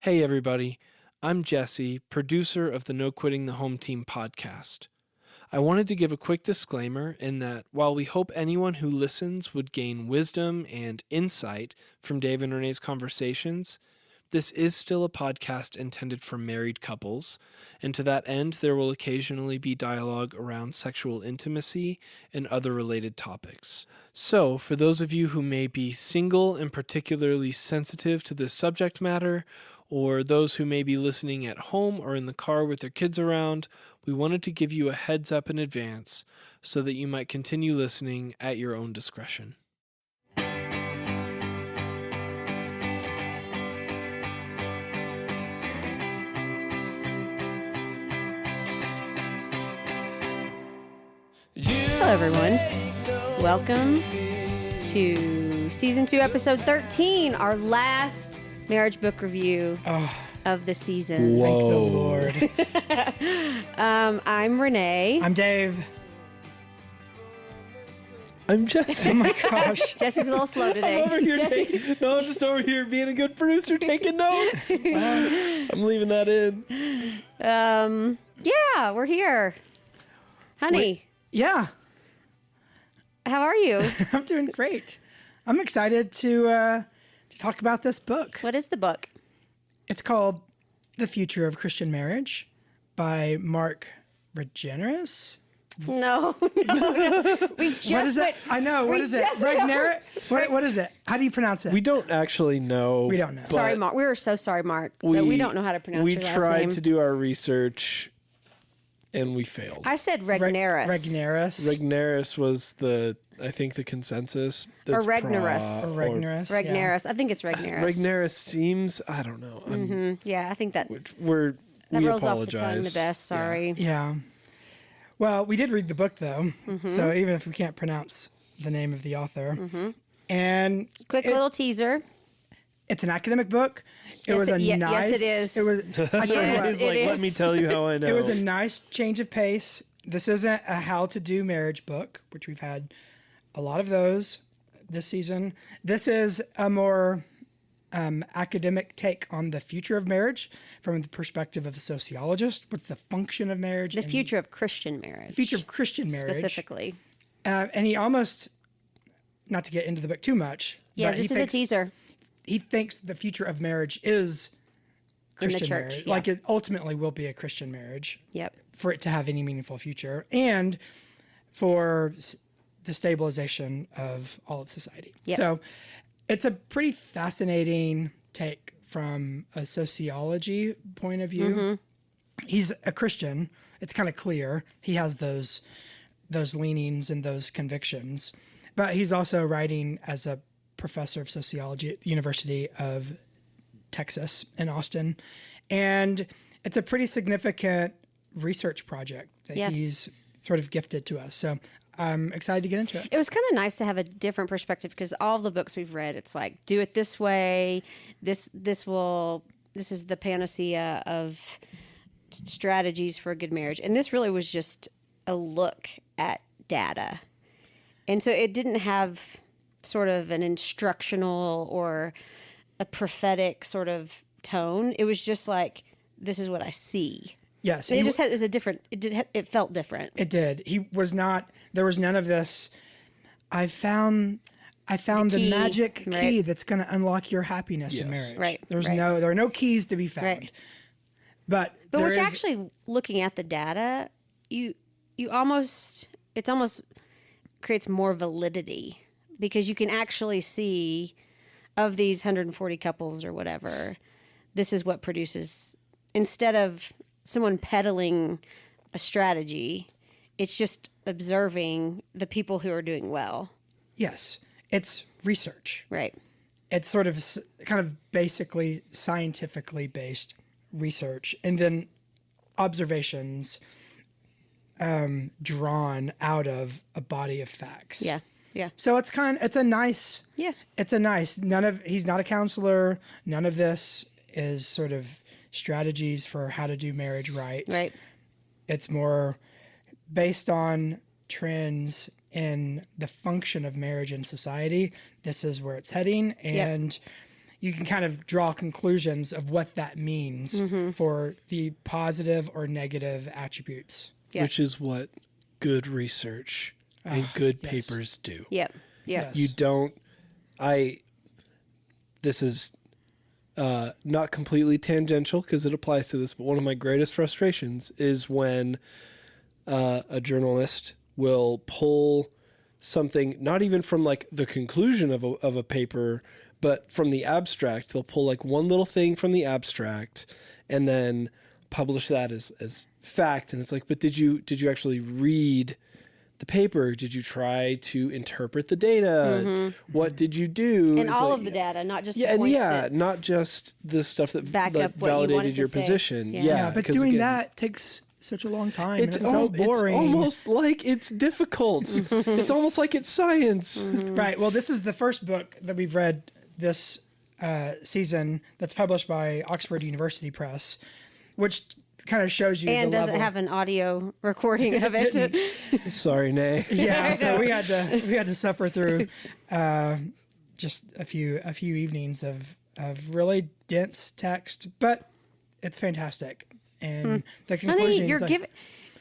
Hey everybody, I'm Jesse, producer of the No Quitting the Home Team podcast. I wanted to give a quick disclaimer in that while we hope anyone who listens would gain wisdom and insight from Dave and Renee's conversations, this is still a podcast intended for married couples, and to that end there will occasionally be dialogue around sexual intimacy and other related topics. So, for those of you who may be single and particularly sensitive to this subject matter, or those who may be listening at home or in the car with their kids around, we wanted to give you a heads up in advance so that you might continue listening at your own discretion. Hello, everyone. Welcome to Season 2, Episode 13, our last marriage book review of the season. Whoa. Thank the Lord. I'm Renee. I'm Dave. I'm Jesse. Oh my gosh. Jesse's a little slow today. I'm just over here being a good producer taking notes. I'm leaving that in. Yeah, we're here. Honey, Yeah, how are you? I'm doing great. I'm excited to talk about this book. What is the book? It's called The Future of Christian Marriage by Mark Regnerus. No. We just What is it? I know. What is it? Regnerus? What is it? How do you pronounce it? We don't actually know. We don't know. Sorry, Mark. We were so sorry, Mark, that we don't know how to pronounce your last name. We tried to do our research, and we failed. I said Regnerus. Regnerus. Regnerus was the consensus. Or Regnerus. Or Regnerus. Regnerus. I think it's Regnerus. Regnerus seems, I don't know. Yeah, I think that We rolls off the tongue apologize. the best. Sorry. Yeah. Well, we did read the book, though. So even if we can't pronounce the name of the author. And Quick little teaser. it's an academic book. It Yes, was a nice. yes, it is. It was. I tell you Yes, what, He's it like, let me is. tell you how I know. it was a nice change of pace. This isn't a how-to-do marriage book, which we've had a lot of those this season. This is a more academic take on the future of marriage from the perspective of a sociologist. What's the function of marriage? The future of Christian marriage. The future of Christian marriage. Specifically. And he almost, not to get into the book too much. Yeah, but this is a teaser. He thinks the future of marriage is Christian church, marriage. yeah. Like it ultimately will be a Christian marriage Yep. for it to have any meaningful future and for the stabilization of all of society. Yep. So it's a pretty fascinating take from a sociology point of view. He's a Christian. It's kind of clear. He has those leanings and those convictions. But he's also writing as a professor of sociology at the University of Texas in Austin. And it's a pretty significant research project that Yeah. he's sort of gifted to us. So I'm excited to get into it. It was kind of nice to have a different perspective because all the books we've read, it's like, do it this way. This is the panacea of strategies for a good marriage. And this really was just a look at data. And so it didn't have sort of an instructional or a prophetic sort of tone. It was just like, this is what I see. Yes. And it just had, it was a different, it felt different. It did. He was not, there was none of this. I found the key, magic key right. that's going to unlock your happiness in Yes. marriage. Right, right. There are no keys to be found. Right. But But there which is- actually, looking at the data, it almost creates more validity because you can actually see of these 140 couples or whatever, this is what produces, instead of someone peddling a strategy, it's just observing the people who are doing well. yes, it's research. Right. It's sort of kind of basically scientifically based research and then observations drawn out of a body of facts. Yeah. Yeah. So it's a nice, Yeah. he's not a counselor. None of this is sort of strategies for how to do marriage right. Right. It's more based on trends in the function of marriage in society. This is where it's heading. And you can kind of draw conclusions of what that means for the positive or negative attributes. Yeah. Which is what good research and good papers do. Yep. Yep. Yes. You don't. This is not completely tangential because it applies to this, but one of my greatest frustrations is when a journalist will pull something, not even from like the conclusion of a paper, but from the abstract. They'll pull like one little thing from the abstract and then publish that as fact. And it's like, but did you actually read the paper? Did you try to interpret the data? What did you do? And It's all like, of the data, not just yeah, the points and that not just the stuff that back like, up what you wanted validated to your say. position. Yeah. Yeah, but because doing again, that takes such a long time. and it's, it's so boring. It's almost like it's difficult. It's almost like it's science. Right. Well, this is the first book that we've read this season that's published by Oxford University Press, which kind of shows you and the doesn't level. have an audio recording of it. Sorry, Nay. Yeah, so we had to suffer through just a few evenings of really dense text, but it's fantastic. And the conclusions. Honey,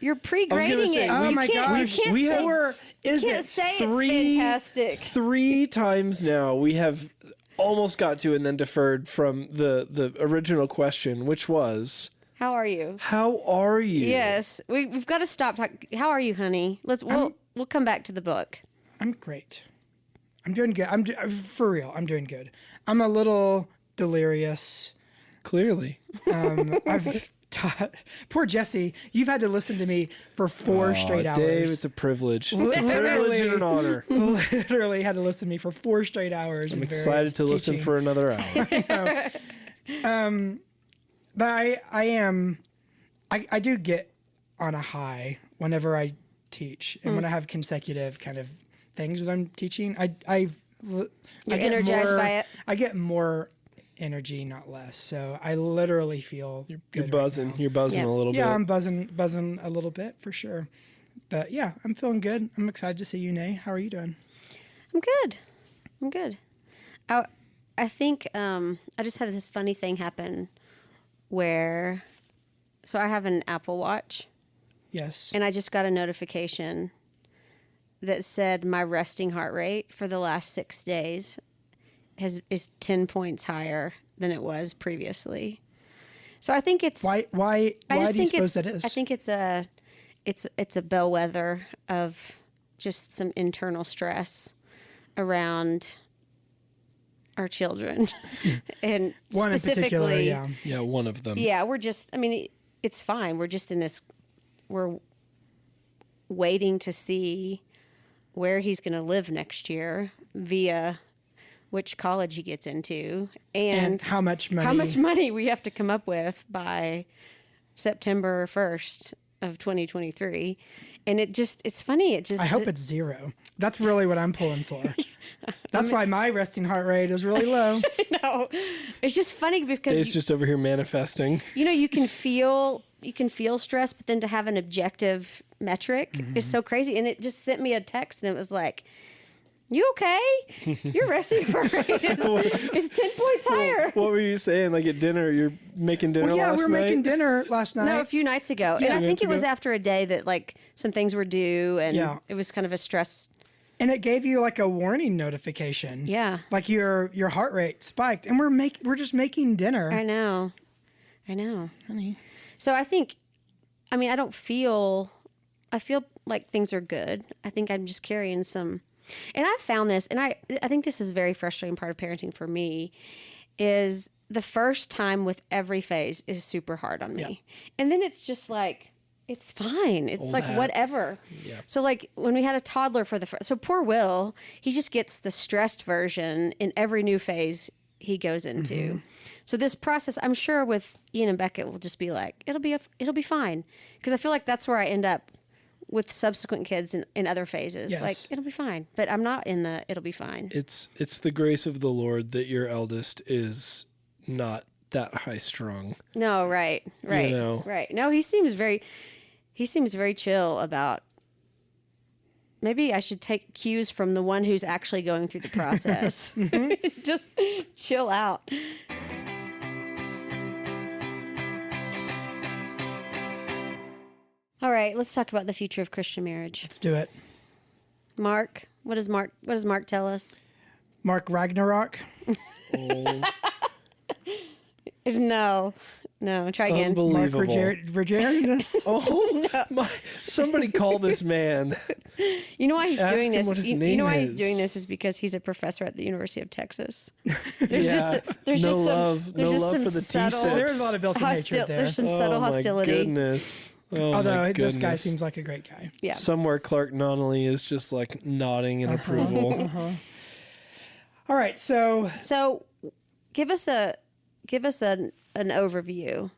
you're pre-grading say, it. oh You my can't- gosh, you can't we say- have- or is can't it say it's fantastic. Three times now we have almost got to and then deferred from the original question, which was, How are you? how are you? Yes, we've got to stop talking. How are you, honey? We'll come back to the book. I'm great. I'm doing good. For real. I'm doing good. I'm a little delirious. Clearly. I've taught poor Jesse. You've had to listen to me for 4 straight hours. Dave, it's a privilege. It's a Literally. privilege and an honor. Literally had to listen to me for 4 straight hours. I'm excited to listen for another hour. But I do get on a high whenever I teach and when I have consecutive kind of things that I'm teaching. I get energized more, by it? I get more energy, not less. So I literally feel You're good buzzing. right now. You're buzzing Yeah. a little Yeah, bit. I'm buzzing a little bit for sure. But yeah, I'm feeling good. I'm excited to see you, Nay. How are you doing? I'm good. I think I just had this funny thing happen where, so I have an Apple Watch, Yes. and I just got a notification that said my resting heart rate for the last 6 days is 10 points higher than it was previously. So I think it's Why I just do you think suppose it's that is? I think it's a bellwether of just some internal stress around our children, and One in specifically, particular, yeah. Yeah, one of them. yeah, we're just. I mean, it's fine. We're just in this. We're waiting to see where he's going to live next year via which college he gets into and how much money? we have to come up with by September 1st of 2023. And it's funny. I hope it's 0. That's really what I'm pulling for. That's why my resting heart rate is really low. no, it's just funny because Dave's just over here manifesting. you can feel stress, but then to have an objective metric is so crazy. And it just sent me a text and it was like, you okay? Your resting heart rate is 10 points higher. What were you saying? Like at dinner, you're making dinner Yeah, last we were night? making dinner last night. No, a few nights ago. And Yeah. I think Nights it was ago? after a day that like some things were due and Yeah. it was kind of a stress. And it gave you like a warning notification. Yeah. Like your heart rate spiked, and we're just making dinner. I know. Honey. So I feel like things are good. I think I'm just carrying some, and I found this, and I think this is a very frustrating part of parenting for me, is the first time with every phase is super hard on me. Yeah. And then it's just like, it's fine. It's Old like hat. whatever. Yeah. So like when we had a toddler for the first, so poor Will, he just gets the stressed version in every new phase he goes into. Mm-hmm. So this process, I'm sure with Ian and Beckett will just be like, it'll be fine. Because I feel like that's where I end up with subsequent kids in other phases. Yes. Like, it'll be fine. But I'm not in the it'll be fine. It's the grace of the Lord that your eldest is not that high strung. No, right. know. Right. No, he seems very chill about maybe I should take cues from the one who's actually going through the process. Just chill out. All right, let's talk about the future of Christian marriage. Let's do it. Mark, what does Mark tell us? Mark Ragnarok. No, try again. Mark Unbelievable. Regnerus. Somebody call this man. You know why he's Ask doing him this? what his You name know why he's is. doing this is because he's a professor at the University of Texas. There's Yeah. there's No just love- some, no there's just love some for the subtle T-sips. There's a lot of built-in hatred there. There's some subtle hostility. My goodness. Oh, Although my this guy goodness. seems like a great guy. Yeah. Somewhere Clark Nonnelly is just like nodding in approval. All right, so So, give us an overview.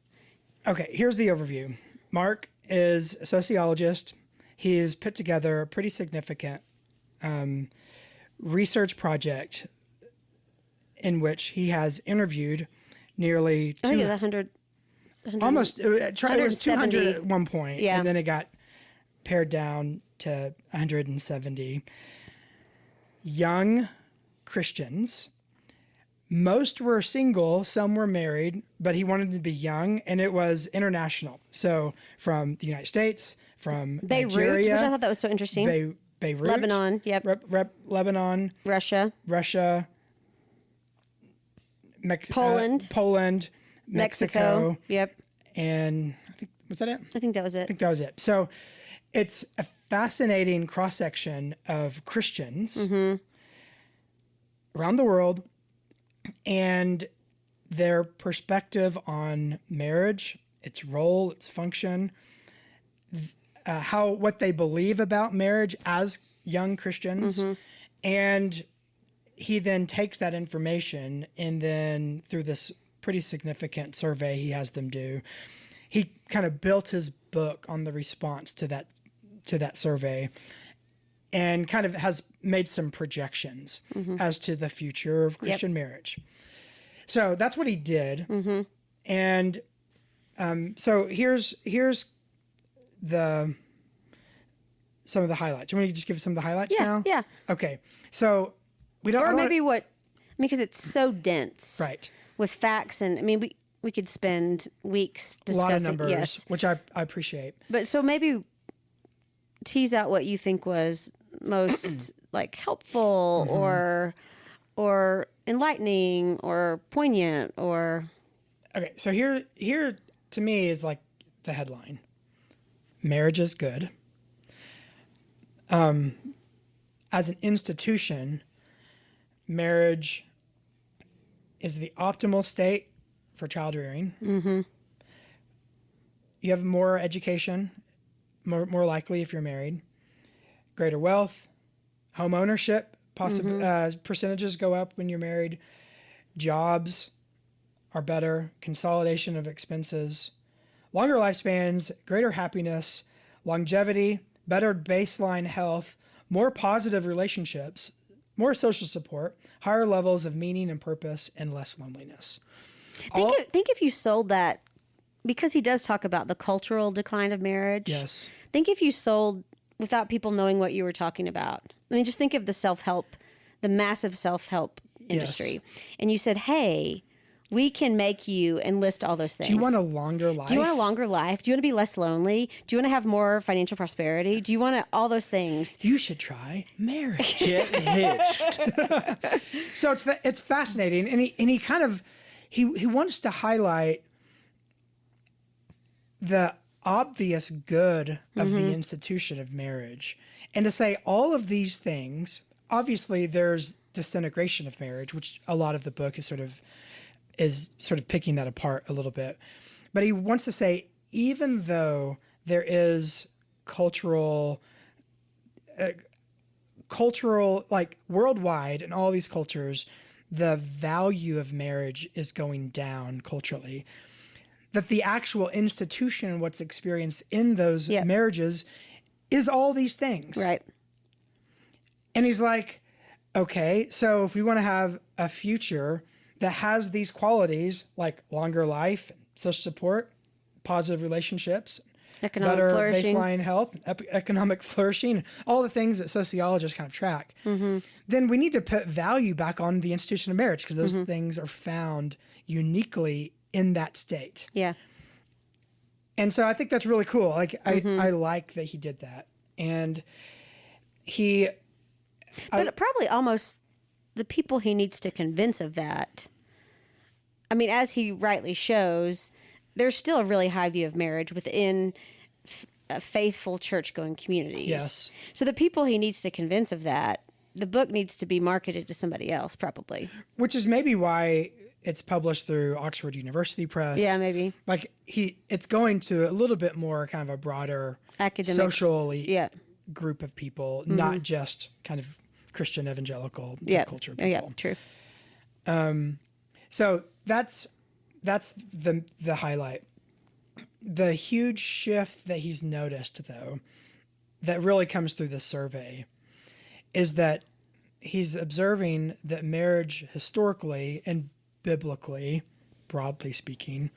okay, here's the overview. Mark is a sociologist. He has put together a pretty significant research project in which he has interviewed nearly I think it's 100. almost it was 200 at one point, Yeah. and then it got pared down to 170 young Christians. Most were single, some were married, but he wanted them to be young, and it was international. So from the United States, from Beirut, Nigeria, which I thought that was so interesting. Beirut, Lebanon, yep. Lebanon, Russia, Poland, Mexico, Yep. and I think was that it? I think that was I it. think that was it. So it's a fascinating cross section of Christians around the world and their perspective on marriage, its role, its function, what they believe about marriage as young Christians. And he then takes that information and then through this pretty significant survey he has them do, he kind of built his book on the response to that survey and kind of has made some projections as to the future of Christian marriage. So that's what he did. And so here's some of the highlights. You want me to just give some of the highlights now? Yeah. Okay. So we don't... Or maybe because it's so dense. Right. With facts and, we could spend weeks A lot discussing. of numbers, Yes. which I appreciate. But so maybe tease out what you think was most like helpful or enlightening or poignant or... Okay, so here to me is like the headline. Marriage is good. As an institution, marriage is the optimal state for child rearing. You have more education, more likely if you're married. Greater wealth, home ownership, percentages go up when you're married. Jobs are better, consolidation of expenses, longer lifespans, greater happiness, longevity, better baseline health, more positive relationships, more social support, higher levels of meaning and purpose, and less loneliness. Think if you sold that, because he does talk about the cultural decline of marriage. Yes. Think if you sold without people knowing what you were talking about. Just think of the massive self-help industry. And you said, hey, we can make you enlist all those things. Do you want a longer life? Do you want a longer life? Do you want to be less lonely? Do you want to have more financial prosperity? Do you want all those things? You should try marriage. Get hitched. So it's fascinating, and he kind of he wants to highlight the obvious good of the institution of marriage, and to say all of these things. Obviously, there's disintegration of marriage, which a lot of the book is sort of picking that apart a little bit. But he wants to say, even though there is cultural, like worldwide in all these cultures, the value of marriage is going down culturally, that the actual institution, what's experienced in those marriages, is all these things. Right. And he's like, okay, so if we want to have a future that has these qualities, like longer life, social support, positive relationships, Economic better flourishing. baseline health, economic flourishing, all the things that sociologists kind of track, then we need to put value back on the institution of marriage because those things are found uniquely in that state. Yeah. And so I think that's really cool. Like I like that he did that. And But probably almost the people he needs to convince of that. I mean, as he rightly shows, there's still a really high view of marriage within faithful church-going communities. Yes. So the people he needs to convince of that, the book needs to be marketed to somebody else, probably. Which is maybe why it's published through Oxford University Press. Yeah, maybe. Like it's going to a little bit more kind of a broader Academic. socially group of people, not just kind of Christian evangelical subculture people. Yeah, true. So that's the highlight. The huge shift that he's noticed, though, that really comes through this survey, is that he's observing that marriage historically and biblically, broadly speaking,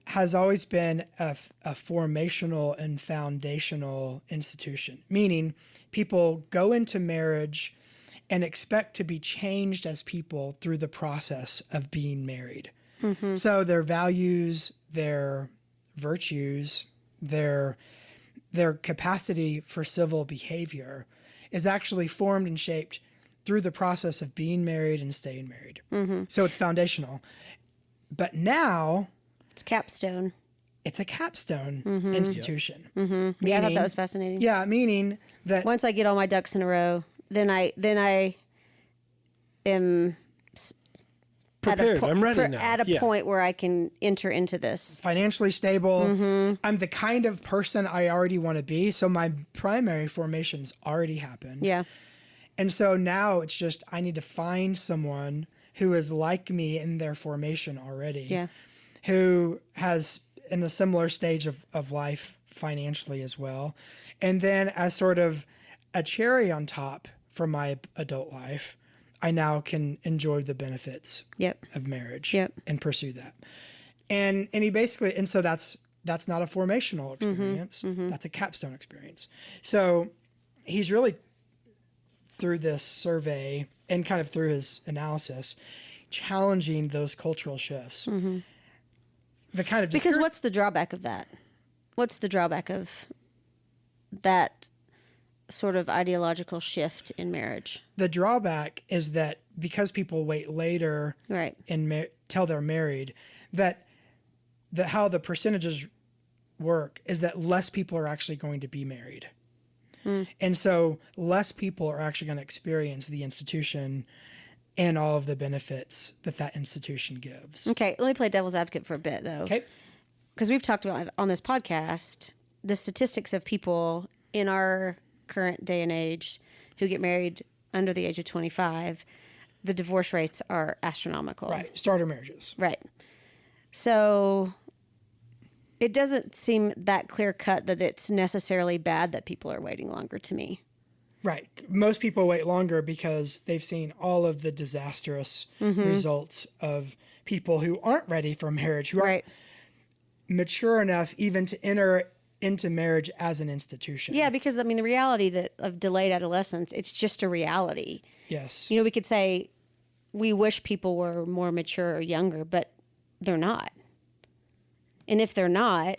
has always been a formational and foundational institution, meaning people go into marriage and expect to be changed as people through the process of being married. So their values, their virtues, their capacity for civil behavior is actually formed and shaped through the process of being married and staying married. So it's foundational. But now It's capstone. it's a capstone institution. Yeah, I thought that was fascinating. Yeah, meaning that Once I get all my ducks in a row, then I am Prepared. I'm ready now. at a point where I can enter into this. financially stable. I'm the kind of person I already want to be. So my primary formation's already happened. Yeah. And so now it's just I need to find someone who is like me in their formation already. Yeah. Who has in a similar stage of life financially as well. And then as sort of a cherry on top for my adult life, I now can enjoy the benefits of marriage and pursue that. And he basically, and so that's not a formational experience. That's a capstone experience. So he's really, through this survey and kind of through his analysis, challenging those cultural shifts. The kind of Because what's the drawback of that? What's the drawback of that sort of ideological shift in marriage? The drawback is that because people wait later Right. and till they're married, that how the percentages work is that less people are actually going to be married. And so less people are actually going to experience the institution and all of the benefits that institution gives. Okay, let me play devil's advocate for a bit, though. Okay. Because we've talked about on this podcast the statistics of people in our current day and age who get married under the age of 25. The divorce rates are astronomical. Right. Starter marriages. Right. So it doesn't seem that clear cut that it's necessarily bad that people are waiting longer to me. Right. Most people wait longer because they've seen all of the disastrous results of people who aren't ready for marriage, who aren't mature enough even to enter into marriage as an institution. Yeah, because I mean the reality of delayed adolescence, it's just a reality. Yes. You know, we could say we wish people were more mature or younger, but they're not. And if they're not,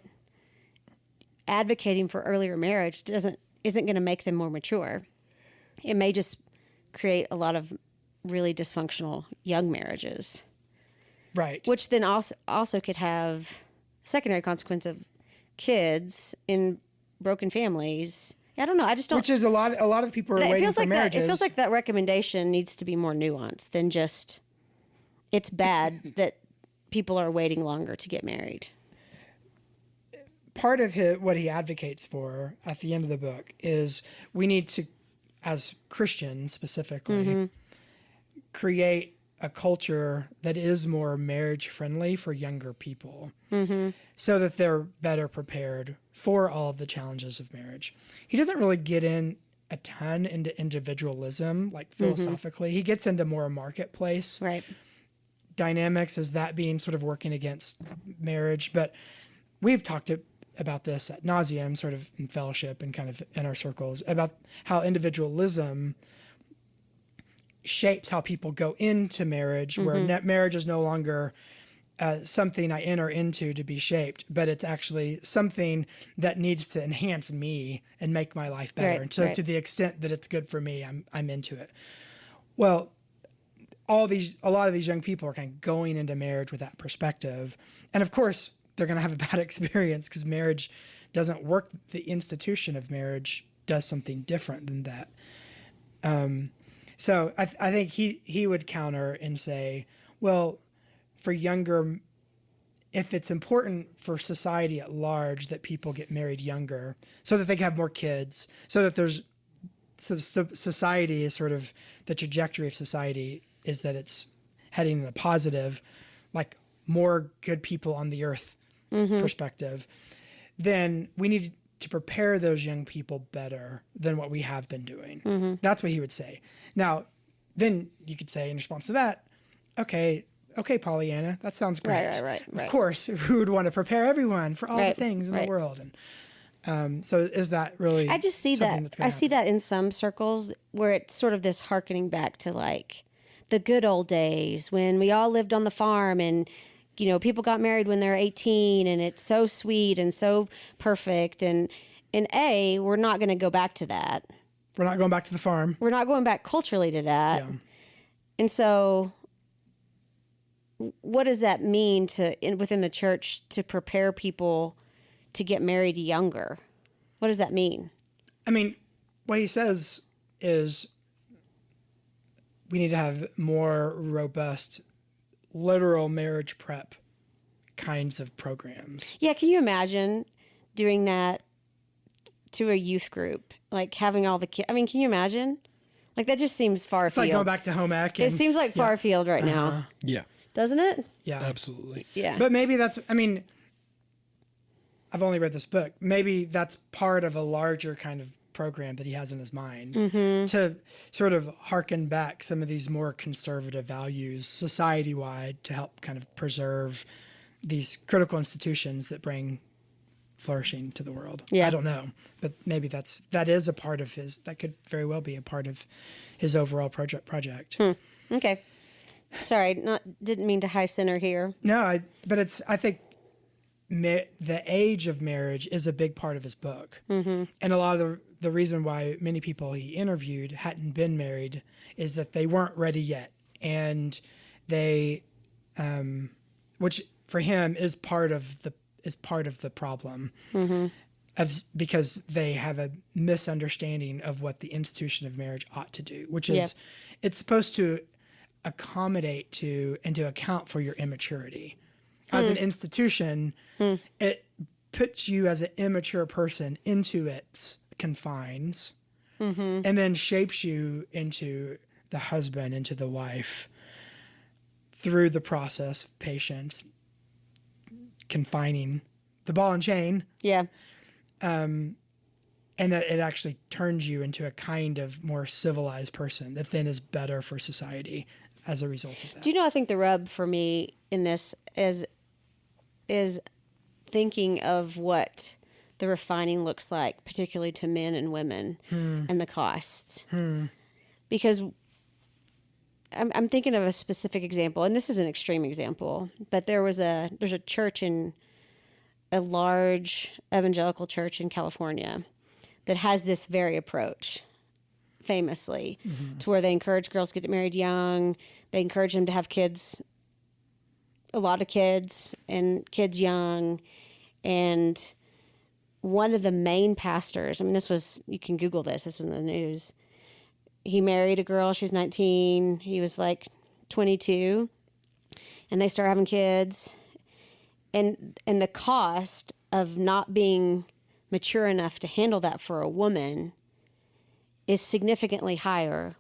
advocating for earlier marriage isn't going to make them more mature. It may just create a lot of really dysfunctional young marriages. Right. Which then also could have a secondary consequence of kids in broken families. I don't know. I just don't. Which is a lot of people are waiting for marriages. It feels like that recommendation needs to be more nuanced than just it's bad that people are waiting longer to get married. Part of what he advocates for at the end of the book is we need to, as Christians specifically, create a culture that is more marriage friendly for younger people so that they're better prepared for all of the challenges of marriage. He doesn't really get in a ton into individualism, like philosophically. He gets into more marketplace dynamics as that being sort of working against marriage. But we've talked about this ad nauseum, sort of in fellowship and kind of in our circles, about how individualism shapes how people go into marriage, where marriage is no longer something I enter into to be shaped, but it's actually something that needs to enhance me and make my life better. Right, And so right. to the extent that it's good for me, I'm into it. Well, a lot of these young people are kind of going into marriage with that perspective. And of course, they're going to have a bad experience because marriage doesn't work. The institution of marriage does something different than that. So I think he would counter and say, well, for younger, if it's important for society at large that people get married younger so that they can have more kids, so that there's society is sort of the trajectory of society is that it's heading in a positive, like more good people on the earth perspective, then we need to prepare those young people better than what we have been doing. That's what he would say. Now, then you could say in response to that, okay, Pollyanna, that sounds great. Right. Of course, who would want to prepare everyone for all the Right, things in right. the world? And so is that really I just see something that. that's gonna I see happen? that in some circles where it's sort of this hearkening back to like the good old days when we all lived on the farm and, you know, people got married when they're 18 and it's so sweet and so perfect. And we're not going to go back to that. We're not going back to the farm. We're not going back culturally to that. Yeah. And so what does that mean within the church to prepare people to get married younger? What does that mean? I mean, what he says is we need to have more robust, literal marriage prep kinds of programs. Yeah, can you imagine doing that to a youth group? Like having all the kids. I mean, can you imagine? Like that just seems far It's afield. like going back to home ec. It seems like far afield right now, Yeah, doesn't it? Yeah. absolutely. Yeah. But maybe that's, I mean, I've only read this book. Maybe that's part of a larger kind of program that he has in his mind to sort of harken back some of these more conservative values society-wide to help kind of preserve these critical institutions that bring flourishing to the world. Yeah. I don't know, but maybe that is a part of that could very well be a part of his overall project. Okay. Sorry, didn't mean to high center here. No, I think the age of marriage is a big part of his book. And a lot of the reason why many people he interviewed hadn't been married is that they weren't ready yet. And they, which for him is part of the problem because they have a misunderstanding of what the institution of marriage ought to do, which is it's supposed to accommodate to and to account for your immaturity. As an institution, it puts you as an immature person into its confines and then shapes you into the husband, into the wife through the process of patience, confining the ball and chain. Yeah. And that it actually turns you into a kind of more civilized person that then is better for society as a result of that. Do you know, I think the rub for me in this is thinking of what the refining looks like, particularly to men and women, and the costs. Because I'm thinking of a specific example, and this is an extreme example, but there's a church in a large evangelical church in California that has this very approach, famously, to where they encourage girls to get married young. They encourage them to have kids, a lot of kids, and kids young. And one of the main pastors, I mean, you can Google this was in the news. He married a girl, she was 19, he was like 22, and they start having kids. And the cost of not being mature enough to handle that for a woman is significantly higher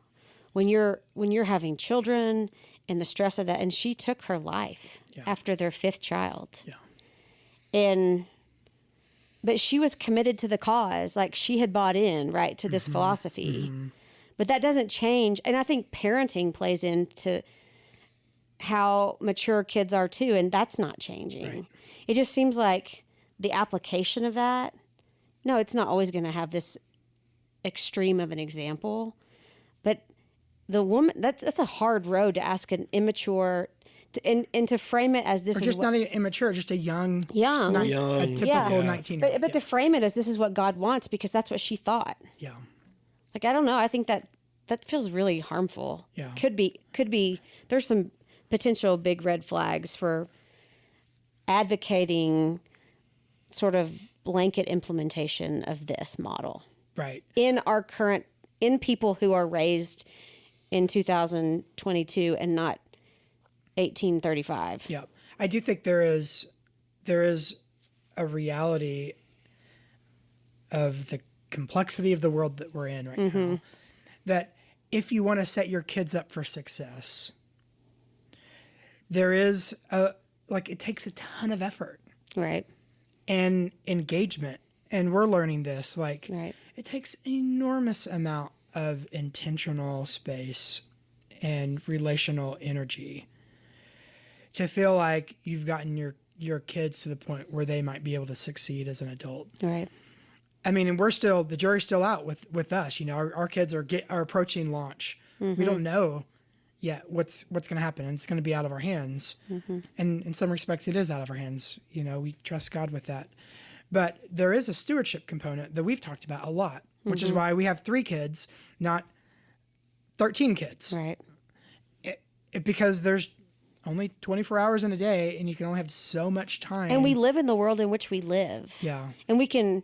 when you're having children and the stress of that. And she took her life after their 5th child. Yeah. But she was committed to the cause, like she had bought in, right, to this philosophy. But that doesn't change. And I think parenting plays into how mature kids are too, and that's not changing. Right. It just seems like the application of that, no, it's not always going to have this extreme of an example. But the woman, that's a hard road to ask an immature, and to frame it as this Or is just what, not even immature, just a young, Young. a typical 19-year-old. but to frame it as this is what God wants because that's what she thought. Yeah. Like, I don't know. I think that feels really harmful. Yeah. Could be. There's some potential big red flags for advocating sort of blanket implementation of this model Right. in people who are raised in 2022 and not 1835. Yeah. I do think there is a reality of the complexity of the world that we're in right now, that if you want to set your kids up for success, there is it takes a ton of effort Right. and engagement. And we're learning this, Right. it takes an enormous amount of intentional space and relational energy to feel like you've gotten your kids to the point where they might be able to succeed as an adult. Right. I mean, and the jury's still out with us. You know, our kids are approaching launch. We don't know yet what's going to happen, and it's going to be out of our hands. And in some respects, it is out of our hands. You know, we trust God with that. But there is a stewardship component that we've talked about a lot, which is why we have 3 kids, not 13 kids. Right. Because there's only 24 hours in a day, and you can only have so much time. And we live in the world in which we live. Yeah. And we can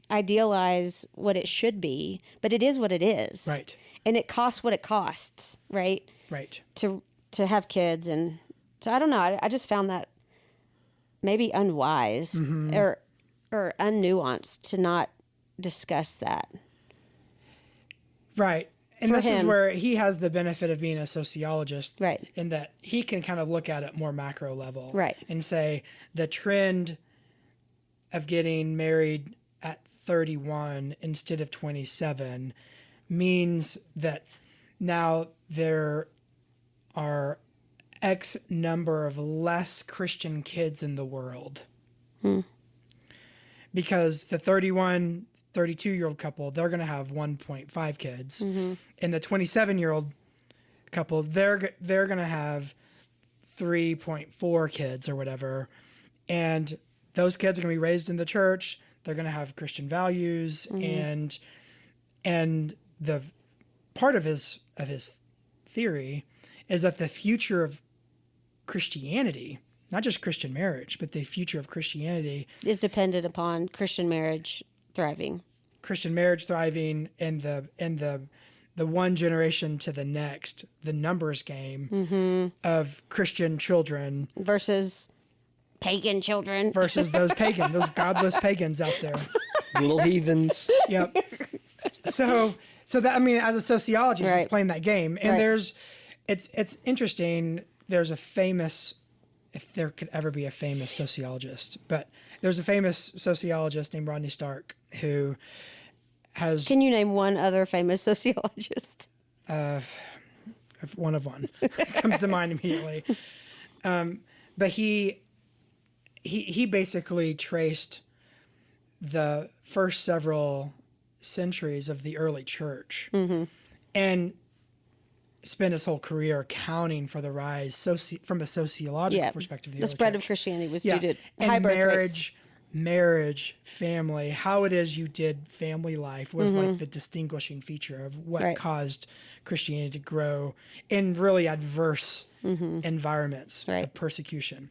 idealize what it should be, but it is what it is. Right. And it costs what it costs, right? Right. To have kids. And so I don't know. I just found that maybe unwise or unnuanced to not discuss that. Right. And For this is him. where he has the benefit of being a sociologist. Right. In that he can kind of look at it more macro level. Right. And say the trend of getting married at 31 instead of 27 means that now there are X number of less Christian kids in the world. Because the 31, 32-year-old couple, they're going to have 1.5 kids. And the 27-year-old couple, they're going to have 3.4 kids or whatever. And those kids are going to be raised in the church. They're going to have Christian values. And the part of his theory is that the future of Christianity, not just Christian marriage, but the future of Christianity Is dependent upon Christian marriage thriving. and the one generation to the next, the numbers game of Christian children Versus pagan children. versus those godless pagans out there. Little heathens. Yep. So that, I mean, as a sociologist, Right. he's playing that game, and Right. it's interesting. There's a famous, if there could ever be a famous sociologist, but there's a famous sociologist named Rodney Stark who has Can you name one other famous sociologist? one comes to mind immediately. But he basically traced the first several centuries of the early church and spent his whole career accounting for the rise from a sociological perspective of the The early spread church. of Christianity was Yeah. due to And high birth rates. marriage, family, how it is you did family life was like the distinguishing feature of what Right. caused Christianity to grow in really adverse environments Right. of persecution.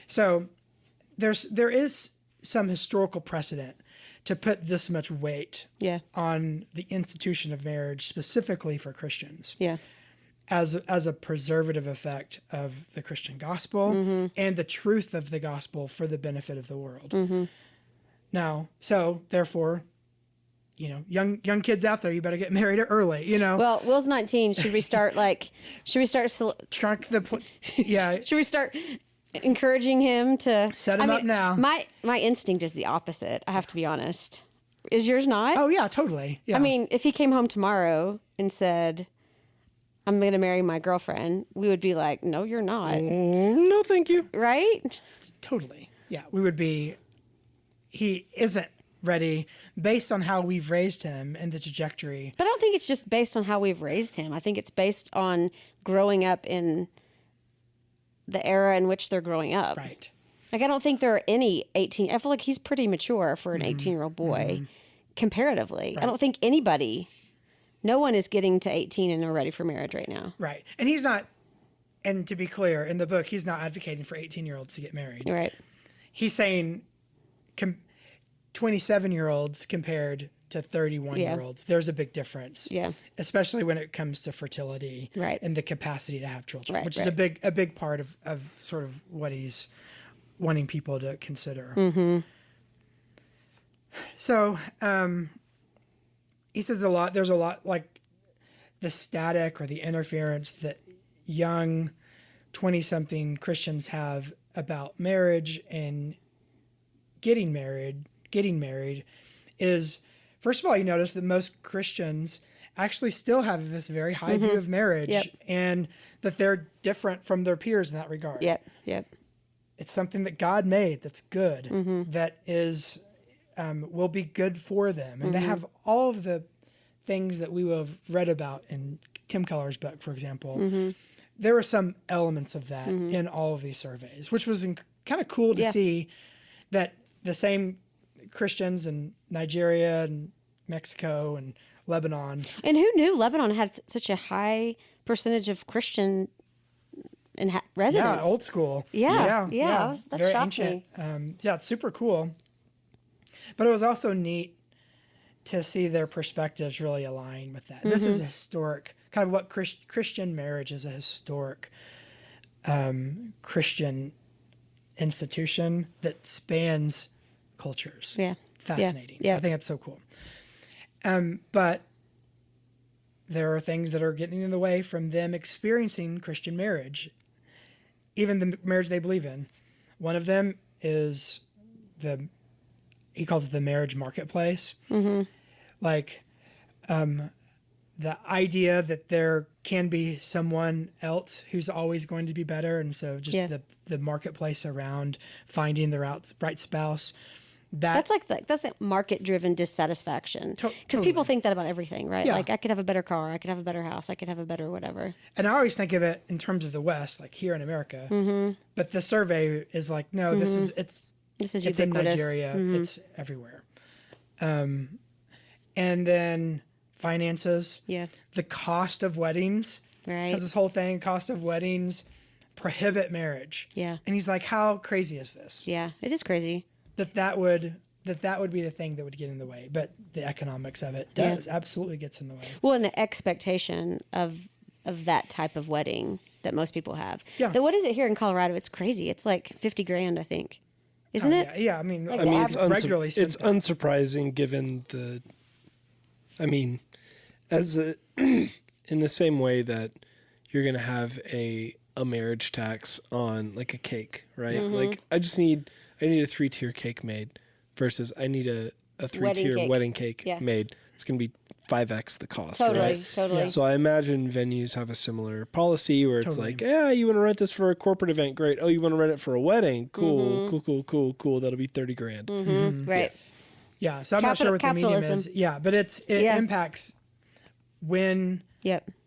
So there is some historical precedent to put this much weight Yeah. on the institution of marriage specifically for Christians Yeah. as a preservative effect of the Christian gospel and the truth of the gospel for the benefit of the world. Now, so therefore, you know, young kids out there, you better get married early. You know, Well, Will's 19. Should we start chunk the yeah. should we start encouraging him to Set him up now. My instinct is the opposite. I have to be honest. Is yours not? Oh yeah, totally. Yeah. I mean, if he came home tomorrow and said, "I'm going to marry my girlfriend," we would be like, "No, you're not." No, thank you. Right? totally. Yeah, we would be he isn't ready based on how we've raised him and the trajectory. But I don't think it's just based on how we've raised him. I think it's based on growing up in the era in which they're growing up. Right. Like, I don't think there are any 18. I feel like he's pretty mature for an 18-year-old boy, comparatively. Right. I don't think no one is getting to 18 and they're ready for marriage right now. Right. And he's not, and to be clear, in the book, he's not advocating for 18-year-olds to get married. Right. He's saying 27-year-olds compared to 31-year-olds, there's a big difference. Yeah. Especially when it comes to fertility Right. and the capacity to have children, Right, which is a big part of sort of what he's wanting people to consider. Mm-hmm. So he says there's a lot like the static or the interference that young 20-something Christians have about marriage and getting married is, first of all, you notice that most Christians actually still have this very high view of marriage. Yep. And that they're different from their peers in that regard. Yep. It's something that God made that's good, that is will be good for them. And they have all of the things that we will have read about in Tim Keller's book, for example. There were some elements of that in all of these surveys, which was kind of cool to see that the same Christians in Nigeria and Mexico and Lebanon. And who knew Lebanon had such a high percentage of Christian residents? Yeah, old school. Yeah. That very shocked ancient. me. Yeah, it's super cool. But it was also neat to see their perspectives really align with that. This is a historic, kind of what Christian marriage is, a historic Christian institution that spans cultures. Yeah. Fascinating. Yeah. I think that's so cool. But there are things that are getting in the way from them experiencing Christian marriage, even the marriage they believe in. One of them is he calls it the marriage marketplace. Like the idea that there can be someone else who's always going to be better. And so just the marketplace around finding the right spouse. That's like market-driven dissatisfaction. Because people think that about everything, right? Yeah. Like, I could have a better car, I could have a better house, I could have a better whatever. And I always think of it in terms of the West, like here in America. But the survey is like, no, this is it's in ubiquitous. Nigeria. It's everywhere. And then finances. Yeah. The cost of weddings. Right. Because this whole thing, cost of weddings, prohibit marriage. Yeah. And he's like, how crazy is this? Yeah, it is crazy. That would be the thing that would get in the way. But the economics of it absolutely gets in the way. Well, and the expectation of that type of wedding that most people have. Yeah. What is it here in Colorado? It's crazy. It's like $50,000, I think. Isn't it? Yeah, I mean, Like it's, regularly spent it's that. unsurprising given the. I mean, in the same way that you're gonna have a marriage tax on like a cake, right? Like I need a 3-tier cake made versus I need a 3-tier wedding cake made. It's gonna be 5x the cost. Totally. Yeah. So I imagine venues have a similar policy where it's like, yeah, you want to rent this for a corporate event, great. Oh, you want to rent it for a wedding, cool. That'll be $30,000. Right. Yeah, so I'm not sure what the medium is. Capitalism. Yeah, but it impacts when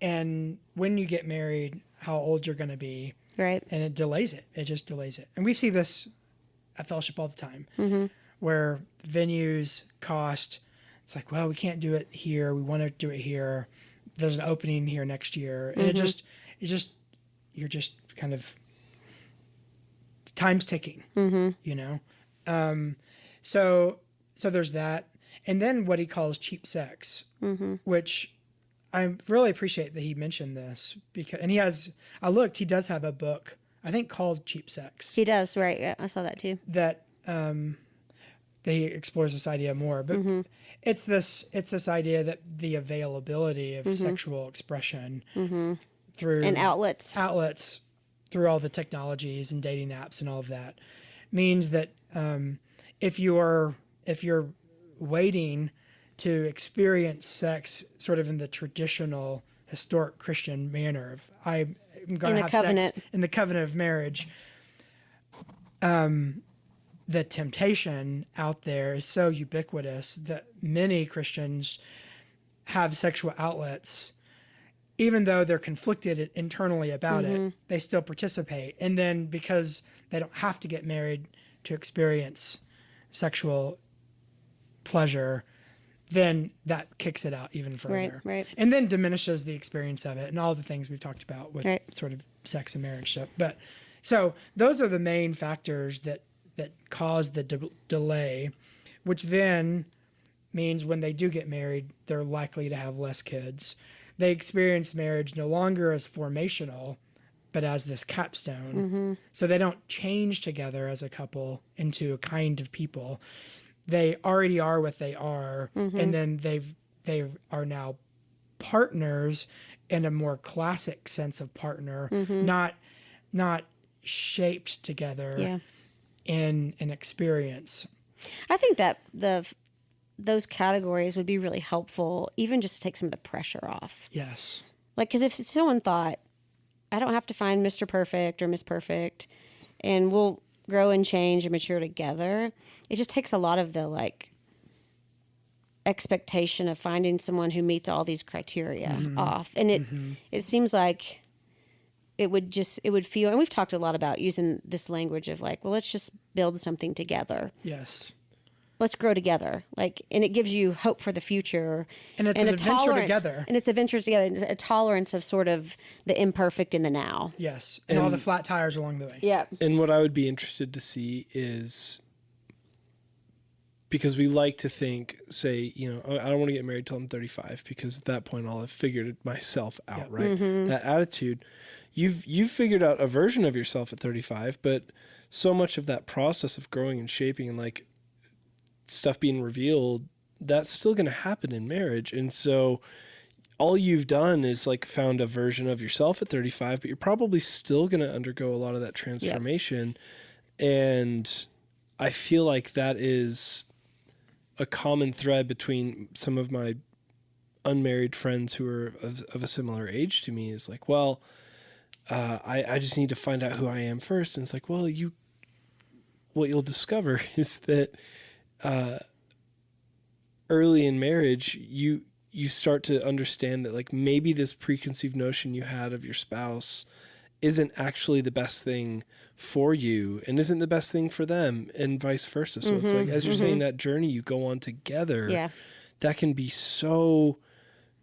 and when you get married, how old you're going to be. Right. And it delays it. It just delays it. And we see this at Fellowship all the time, where venues cost. It's like, well, we can't do it here. We want to do it here. There's an opening here next year, and you're just kind of time's ticking. You know, so there's that, and then what he calls cheap sex, which I really appreciate that he mentioned this because, and he does have a book I think called Cheap Sex. He does, right? Yeah, I saw that too. That he explores this idea more, but it's this idea that the availability of sexual expression through And outlets through all the technologies and dating apps and all of that means that if you're waiting to experience sex sort of in the traditional historic Christian manner of I'm going to have sex in the covenant of marriage, the temptation out there is so ubiquitous that many Christians have sexual outlets, even though they're conflicted internally about it, they still participate. And then because they don't have to get married to experience sexual pleasure, then that kicks it out even further. Right. And then diminishes the experience of it and all the things we've talked about with Right. sort of sex and marriage stuff. But so those are the main factors that cause the delay, which then means when they do get married, they're likely to have less kids. They experience marriage no longer as formational, but as this capstone. So they don't change together as a couple into a kind of people. They already are what they are, and then they are now partners in a more classic sense of partner, not shaped together in an experience. I think that those categories would be really helpful, even just to take some of the pressure off. Yes. Like, because if someone thought, I don't have to find Mr. Perfect or Miss Perfect, and we'll grow and change and mature together, it just takes a lot of the, like, expectation of finding someone who meets all these criteria off. And it seems like it would feel, and we've talked a lot about using this language of like, well, let's just build something together. Yes. Let's grow together. Like, and it gives you hope for the future. And it's and an a adventure tolerance, together. And it's adventure together. And a tolerance of sort of the imperfect in the now. Yes. And all the flat tires along the way. Yeah. And what I would be interested to see is, because we like to think, say, you know, I don't want to get married till I'm 35 because at that point I'll have figured myself out, right? That attitude, you've figured out a version of yourself at 35, but so much of that process of growing and shaping and like stuff being revealed, that's still going to happen in marriage. And so all you've done is like found a version of yourself at 35, but you're probably still going to undergo a lot of that transformation. And I feel like that is a common thread between some of my unmarried friends who are of a similar age to me is like, well, I just need to find out who I am first. And it's like, well, what you'll discover is that early in marriage, you start to understand that like maybe this preconceived notion you had of your spouse isn't actually the best thing for you and isn't the best thing for them and vice versa. So it's like, as you're saying, that journey you go on together, that can be so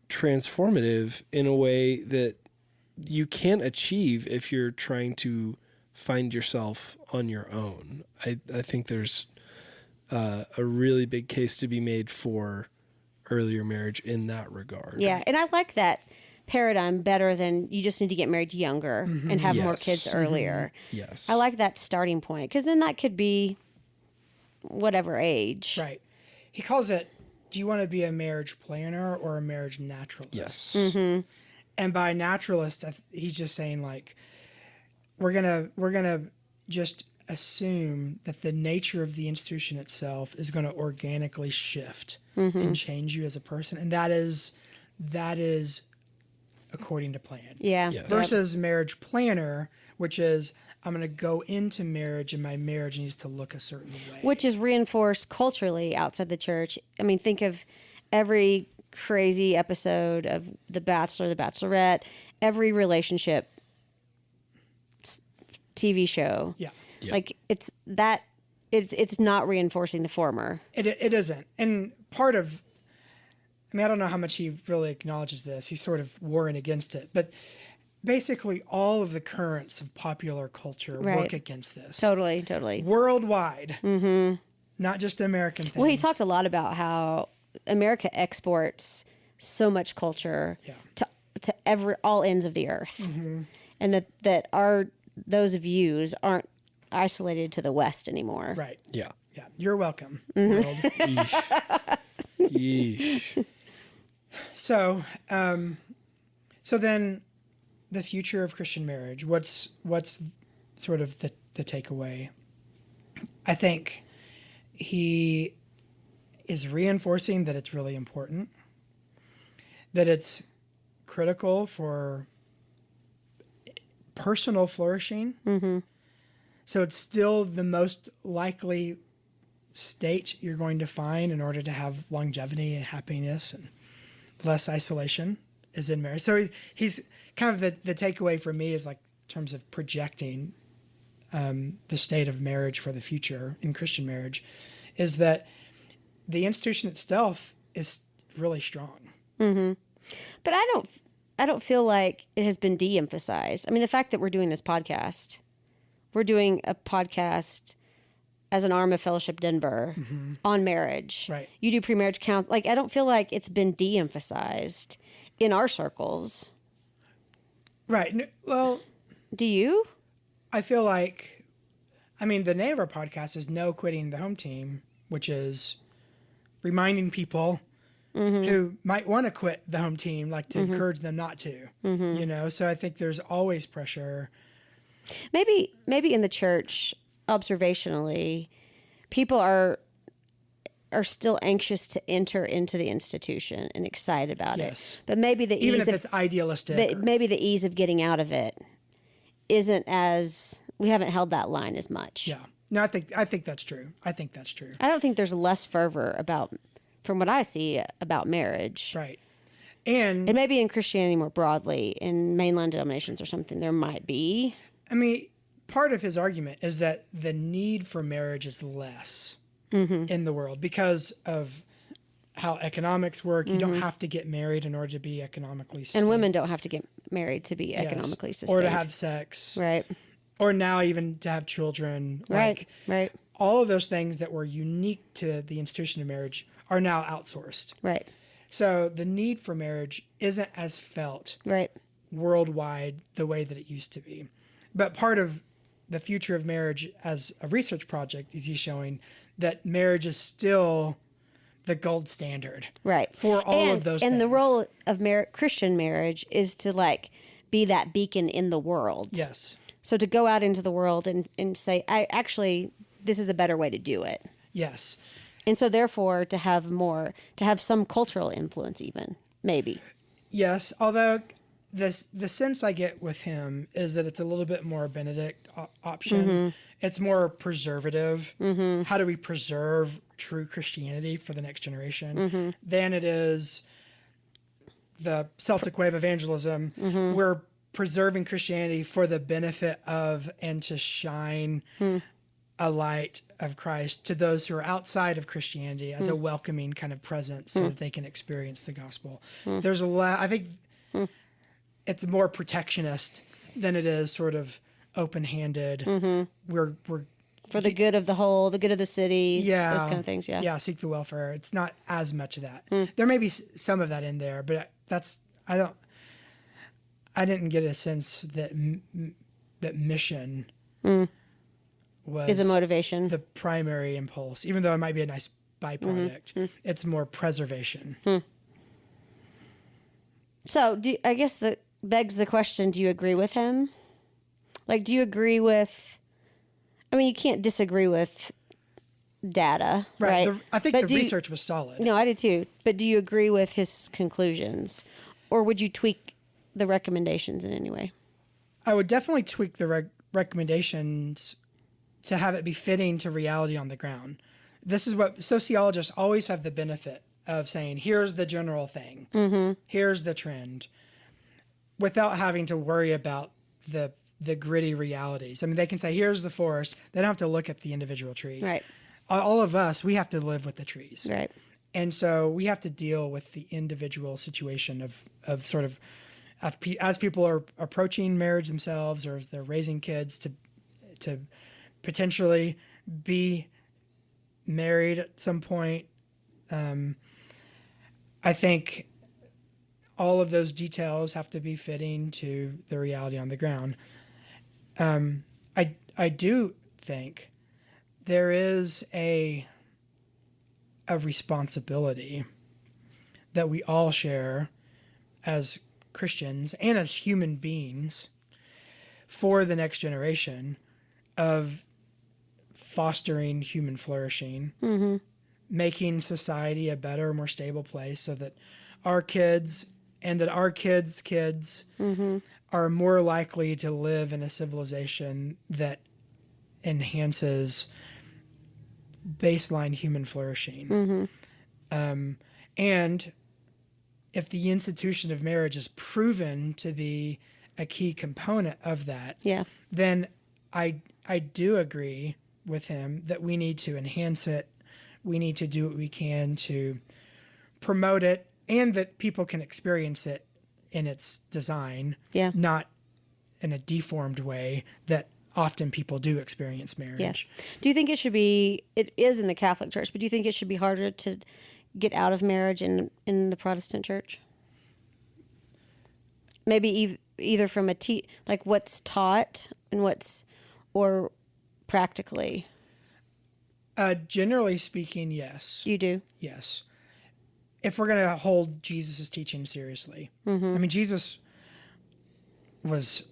transformative in a way that you can't achieve if you're trying to find yourself on your own. I think there's a really big case to be made for earlier marriage in that regard. Yeah. And I like that paradigm better than you just need to get married younger and have more kids earlier. Yes. I like that starting point, because then that could be whatever age. Right. He calls it, do you want to be a marriage planner or a marriage naturalist? Yes. And by naturalist, he's just saying like, we're gonna just assume that the nature of the institution itself is going to organically shift and change you as a person, and that is according to plan. Yeah. Yes. Versus marriage planner, which is I'm going to go into marriage and my marriage needs to look a certain way. Which is reinforced culturally outside the church. I mean, think of every crazy episode of The Bachelor, The Bachelorette, every relationship TV show. Yeah. Like it's not reinforcing the former. It isn't. And part of, I mean, I don't know how much he really acknowledges this. He's sort of warring against it. But basically all of the currents of popular culture work against this. Totally. Worldwide. Not just an American thing. Well, he talked a lot about how America exports so much culture to all ends of the earth. And that those views aren't isolated to the West anymore. Right. Yeah. Yeah. You're welcome, world. Yeesh. So then the future of Christian marriage, what's sort of the takeaway? I think he is reinforcing that it's really important, that it's critical for personal flourishing, So it's still the most likely state you're going to find in order to have longevity and happiness and less isolation is in marriage. So he's kind of the takeaway for me is like in terms of projecting the state of marriage for the future in Christian marriage is that the institution itself is really strong. But I don't feel like it has been de-emphasized. I mean, the fact that we're doing this podcast, we're doing a podcast as an arm of Fellowship Denver on marriage. Right. You do pre-marriage counsel. Like, I don't feel like it's been de-emphasized in our circles. Right. Well, Do you? I feel like, I mean, the name of our podcast is No Quitting the Home Team, which is reminding people who might want to quit the home team, like to encourage them not to, you know? So I think there's always pressure. Maybe in the church, observationally, people are still anxious to enter into the institution and excited about Yes. it. But maybe the Even ease if of, it's idealistic. but maybe the ease of getting out of it isn't as, we haven't held that line as much. Yeah. No, I think that's true. I think that's true. I don't think there's less fervor about, from what I see, about marriage. Right. And And maybe in Christianity more broadly, in mainline denominations or something, there might be. I mean, part of his argument is that the need for marriage is less in the world because of how economics work. You don't have to get married in order to be economically sustained. And women don't have to get married to be Yes. economically sustained. Or to have sex. Right, Or now even to have children. right, Like, right, all of those things that were unique to the institution of marriage are now outsourced. right, So the need for marriage isn't as felt right. worldwide the way that it used to be. But part of the future of marriage as a research project is he's showing that marriage is still the gold standard Right. for all of those and things. the role of Christian marriage is to like be that beacon in the world. Yes. So to go out into the world and say, this is a better way to do it. Yes. And so therefore to have some cultural influence even, maybe. Yes. Although the sense I get with him is that it's a little bit more Benedict option. It's more preservative. How do we preserve true Christianity for the next generation? Than it is the Celtic way of evangelism. We're preserving Christianity for the benefit of and to shine a light of Christ to those who are outside of Christianity as a welcoming kind of presence so that they can experience the gospel. There's a lot, I think it's more protectionist than it is sort of open-handed. We're For the good of the whole, the good of the city, yeah, those kind of things, yeah. Yeah, seek the welfare. It's not as much of that. There may be some of that in there, but I didn't get a sense that that mission was Is a motivation. the primary impulse, even though it might be a nice byproduct. It's more preservation. So I guess that begs the question, do you agree with him? Like, do you agree with, I mean, you can't disagree with data, right? I think But the research was solid. No, I did too. But do you agree with his conclusions? Or would you tweak the recommendations in any way? I would definitely tweak the recommendations to have it be fitting to reality on the ground. This is what sociologists always have the benefit of saying, here's the general thing, here's the trend, without having to worry about the gritty realities. I mean, they can say, here's the forest. They don't have to look at the individual tree. Right. All of us, we have to live with the trees. Right. And so we have to deal with the individual situation of sort of, as people are approaching marriage themselves or if they're raising kids to potentially be married at some point. I think all of those details have to be fitting to the reality on the ground. I do think there is a responsibility that we all share as Christians and as human beings for the next generation of fostering human flourishing, making society a better, more stable place so that our kids and that our kids' kids are more likely to live in a civilization that enhances baseline human flourishing. And if the institution of marriage is proven to be a key component of that, then I do agree with him that we need to enhance it. We need to do what we can to promote it, and that people can experience it in its design, not in a deformed way that often people do experience marriage. Do you think it should be, it is in the Catholic Church, but do you think it should be harder to get out of marriage in the Protestant Church? Maybe either from like what's taught and or practically. Generally speaking, yes. You do? Yes. If we're going to hold Jesus' teaching seriously. I mean, Jesus was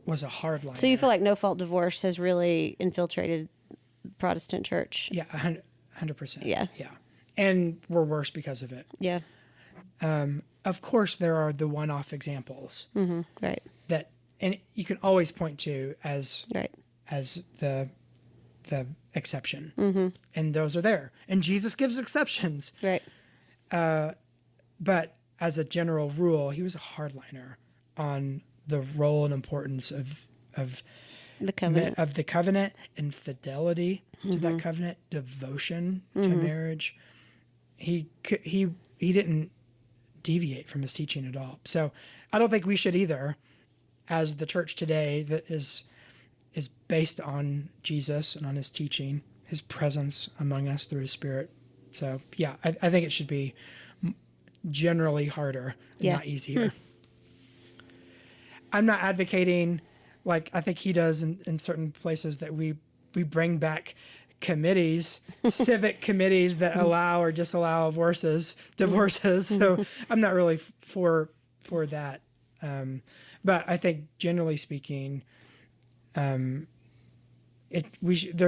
a hardliner. So you feel like no-fault divorce has really infiltrated the Protestant church? Yeah, 100%. Yeah. Yeah. And we're worse because of it. Yeah. Of course, there are the one-off examples. Right. That, and you can always point to as the exception. And those are there. And Jesus gives exceptions. Right. But as a general rule, he was a hardliner on the role and importance of The covenant. of the covenant and fidelity to that covenant, devotion to marriage. He didn't deviate from his teaching at all. So I don't think we should either, as the church today that is based on Jesus and on his teaching, his presence among us through his Spirit. So yeah, I think it should be generally harder, not easier. I'm not advocating, like I think he does in certain places, that we bring back committees, civic committees that allow or disallow divorces. So I'm not really for that. But I think generally speaking, there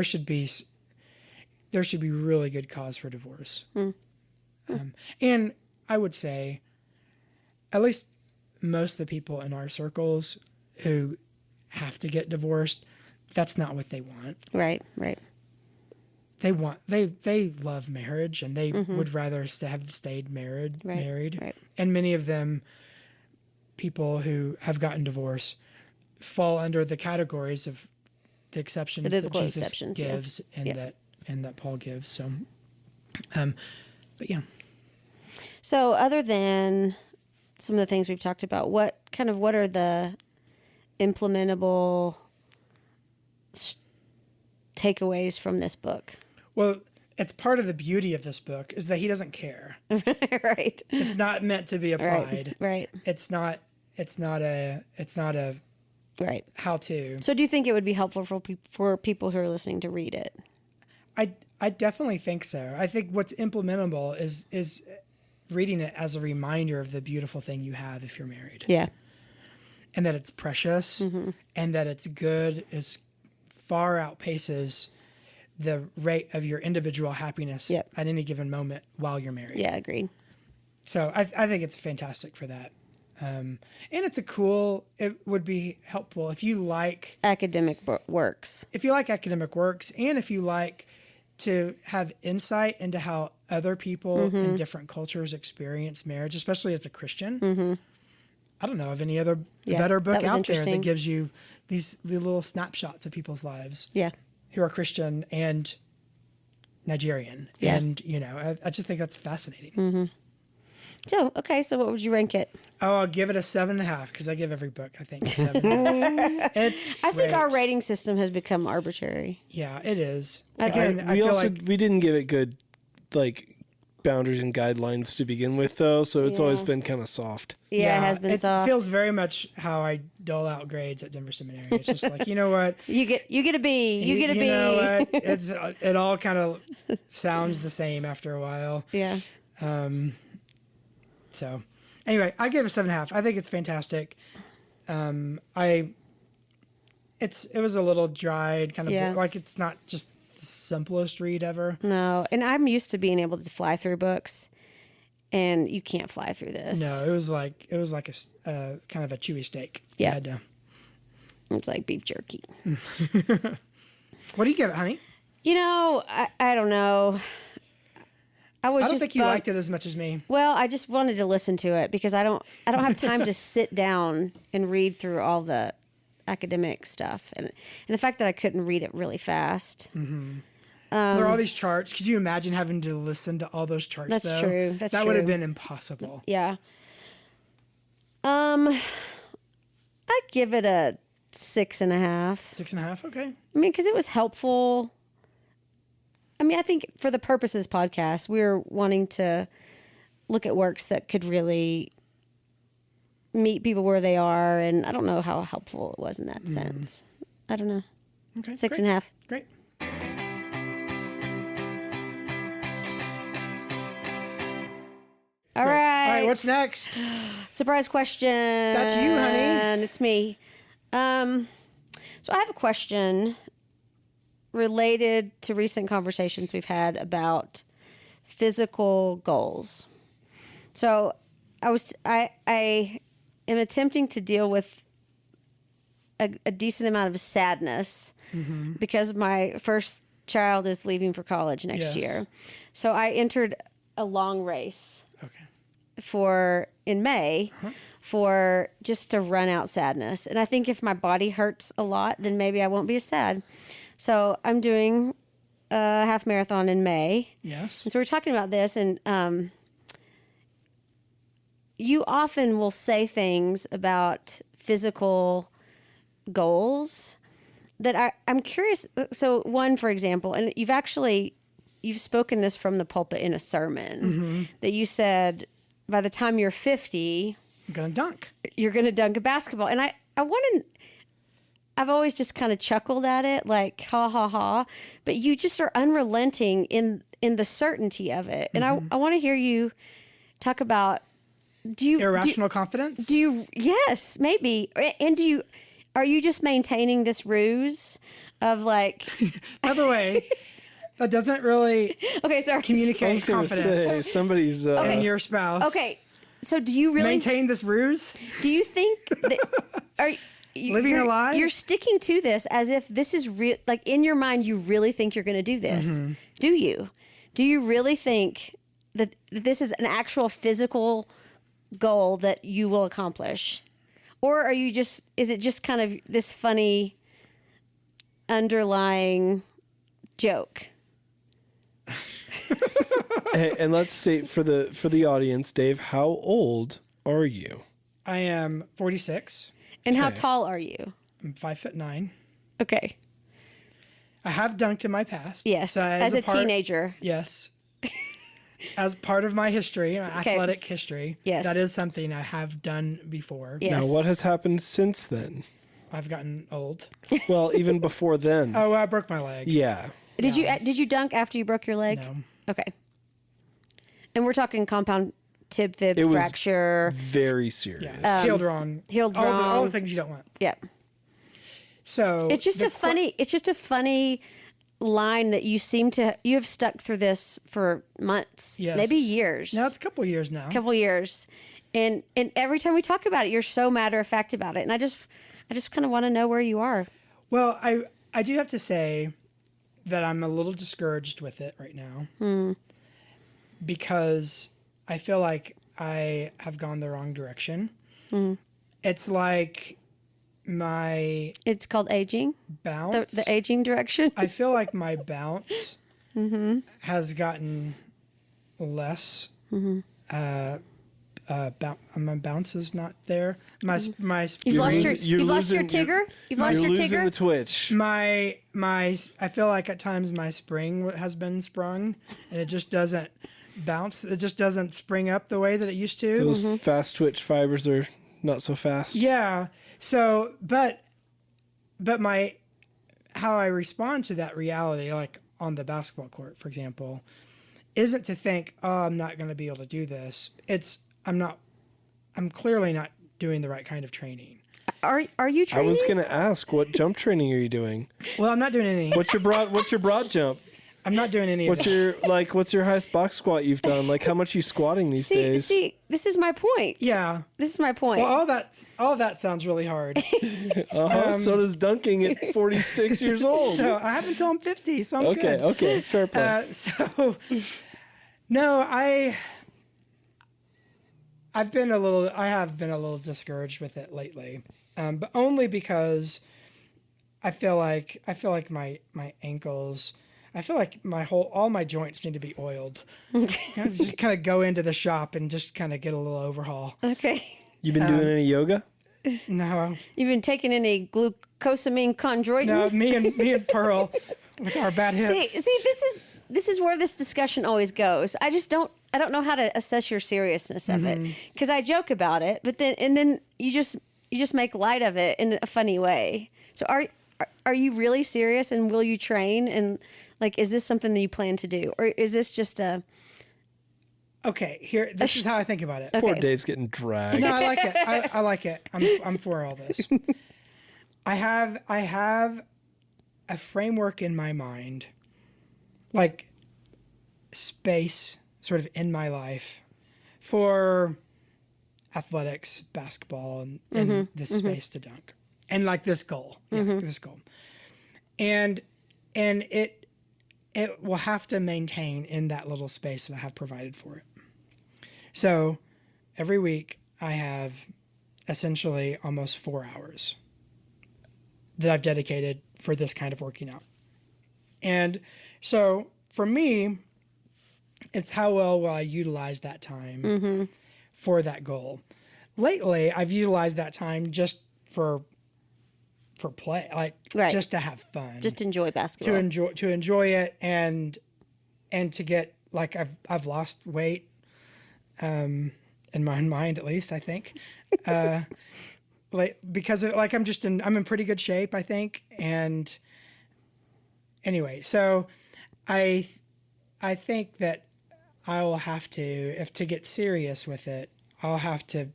should be really good cause for divorce. And I would say, at least most of the people in our circles who have to get divorced, that's not what they want. Right. They love marriage, and they would rather have stayed married. Right. And many of them, people who have gotten divorced, fall under the categories of the exceptions that Jesus gives and that Paul gives. So, but yeah. So other than some of the things we've talked about, what are the implementable takeaways from this book? Well, it's part of the beauty of this book is that he doesn't care. Right. It's not meant to be applied. Right. It's not a right how-to. So do you think it would be helpful for people who are listening to read it? I definitely think so. I think what's implementable is reading it as a reminder of the beautiful thing you have if you're married. Yeah. And that it's precious, and that it's good is far outpaces the rate of your individual happiness at any given moment while you're married. Yeah, agreed. So I think it's fantastic for that. And it would be helpful if you like academic works. If you like academic works, and if you like to have insight into how other people in different cultures experience marriage, especially as a Christian. I don't know of any other better book out there that gives you the little snapshots of people's lives. Yeah. Who are Christian and Nigerian. Yeah. And, I just think that's fascinating. So what would you rank it? Oh, I'll give it a 7.5 because I give every book, I think, a 7.5. I think our rating system has become arbitrary. Yeah, it is. Again, we didn't give it good, boundaries and guidelines to begin with, though, so it's always been kind of soft. Yeah, it has been soft. It feels very much how I dole out grades at Denver Seminary. It's just like, you know what? You get a B. You get a B. You know what? It all kind of sounds the same after a while. Yeah. So, anyway, I give it 7.5. I think it's fantastic. It was a little dry and kind of it's not just the simplest read ever. No, and I'm used to being able to fly through books, and you can't fly through this. No, it was like a kind of a chewy steak. Yeah, it's like beef jerky. What do you give it, honey? I don't know. I don't think you liked it as much as me. Well, I just wanted to listen to it because I don't have time to sit down and read through all the academic stuff, and the fact that I couldn't read it really fast. Mm-hmm. There are all these charts. Could you imagine having to listen to all those charts? That's true. That would have been impossible. Yeah. I'd give it a 6.5. 6.5. Okay. I mean, because it was helpful. I mean, I think for the purposes podcast, we were wanting to look at works that could really meet people where they are, and I don't know how helpful it was in that sense. I don't know. Okay. 6.5. Great. All right. All right. What's next? Surprise question. That's you, honey. And it's me. So I have a question related to recent conversations we've had about physical goals. So I am attempting to deal with a decent amount of sadness because my first child is leaving for college next year. So I entered a long race in May for just to run out sadness. And I think if my body hurts a lot, then maybe I won't be as sad. So I'm doing a half marathon in May. Yes. And so we're talking about this, and you often will say things about physical goals that I'm curious. So one, for example, and you've spoken this from the pulpit in a sermon that you said, by the time you're 50, I'm going to dunk. You're going to dunk a basketball. And I've always just kind of chuckled at it, like, ha, ha, ha. But you just are unrelenting in the certainty of it. And I want to hear you talk about, irrational confidence? Yes, maybe. And are you just maintaining this ruse of like... By the way, that doesn't really communicate confidence. Say, somebody's in your spouse. Okay, so do you really... Maintain this ruse? Do you think that... Living a lie? You're sticking to this as if this is real. Like, in your mind, you really think you're going to do this. Do you? Do you really think that this is an actual physical goal that you will accomplish? Or is it just kind of this funny underlying joke? Hey, and let's state for the audience, Dave, how old are you? I am 46. And how tall are you? I'm 5'9". Okay. I have dunked in my past. Yes, as a teenager. Yes. As part of my history, my athletic history. Yes. That is something I have done before. Yes. Now, what has happened since then? I've gotten old. Well, even before then. Oh, I broke my leg. Yeah. Did you dunk after you broke your leg? No. Okay. And we're talking compound tib fib It was fracture. very serious. Yeah. Healed wrong. All the things you don't want. Yeah. So it's just a funny line that you have stuck through this for months, maybe years. No, it's a couple of years now. And every time we talk about it, you're so matter of fact about it. And I just kind of want to know where you are. Well, I do have to say that I'm a little discouraged with it right now because I feel like I have gone the wrong direction. It's like it's called aging. Bounce. The aging direction. I feel like my bounce has gotten less. My bounce is not there. You've lost your Tigger. You've lost your losing Tigger. the twitch. I feel like at times my spring has been sprung, and it just doesn't bounce. It just doesn't spring up the way that it used to. Those fast twitch fibers are not so fast. Yeah. So, but how I respond to that reality, like on the basketball court, for example, isn't to think, oh, I'm not going to be able to do this. I'm clearly not doing the right kind of training. Are you training? I was going to ask, what jump training are you doing? Well, I'm not doing any. What's your broad jump? I'm not doing any of What's that. what's your highest box squat you've done? Like, how much are you squatting these days? See, this is my point. Yeah. This is my point. Well, all that sounds really hard. So does dunking at 46 years old. So I have until I'm 50, so I'm Okay, good. okay, fair play. No, I have been a little discouraged with it lately, but only because I feel like my ankles, I feel like all my joints need to be oiled. Just kind of go into the shop and just kind of get a little overhaul. Okay. You been doing any yoga? No, You've been taking any glucosamine chondroitin? no, me and Pearl with our bad hips. See, this is where this discussion always goes. I don't know how to assess your seriousness of it, because I joke about it, but then you just make light of it in a funny way. So are you really serious, and will you train, and like, is this something that you plan to do, or is this just a? Okay, this is how I think about it. Okay. Poor Dave's getting dragged. No, I like it. I like it. I'm for all this. I have a framework in my mind, like space sort of in my life for athletics, basketball, and this space to dunk, and like this goal, this goal, and it will have to maintain in that little space that I have provided for it. So every week I have essentially almost 4 hours that I've dedicated for this kind of working out. And so for me, it's how well will I utilize that time for that goal. Lately, I've utilized that time just for play, like just to have fun, Just enjoy basketball. to enjoy it, and to get, like, I've lost weight, in my mind at least, I think, like, because of, like, I'm in pretty good shape, I think, and anyway, so I think that I will have to, if to get serious with it, I'll have to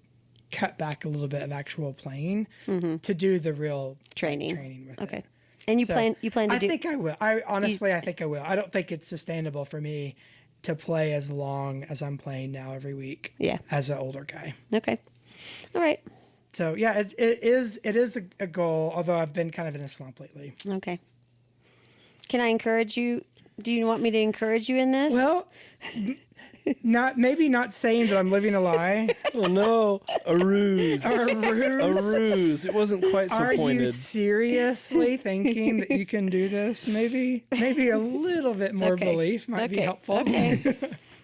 cut back a little bit of actual playing to do the real training with it. Okay. And you plan to do? I think I will. I think I will. I don't think it's sustainable for me to play as long as I'm playing now every week. Yeah. As an older guy. Okay. All right. So yeah, it is a goal. Although I've been kind of in a slump lately. Okay. Can I encourage you? Do you want me to encourage you in this? Well, maybe not saying that I'm living a lie. Oh no, a ruse. A ruse. A ruse. It wasn't quite so Are pointed. you seriously thinking that you can do this? Maybe a little bit more belief might be helpful. Okay.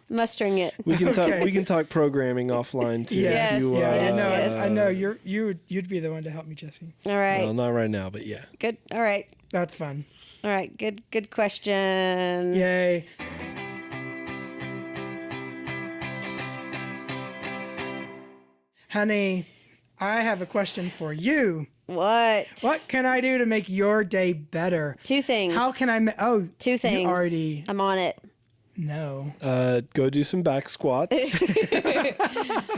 Mustering it. We can talk. Okay. We can talk programming offline too. Yes. if you, yes. I know you'd be the one to help me, Jesse. All right. Well, not right now, but yeah. Good. All right. That's fun. All right. Good question. Yay. Honey, I have a question for you. What? What can I do to make your day better? 2 things. How can I? 2 things. You already I'm on it. know. Go do some back squats.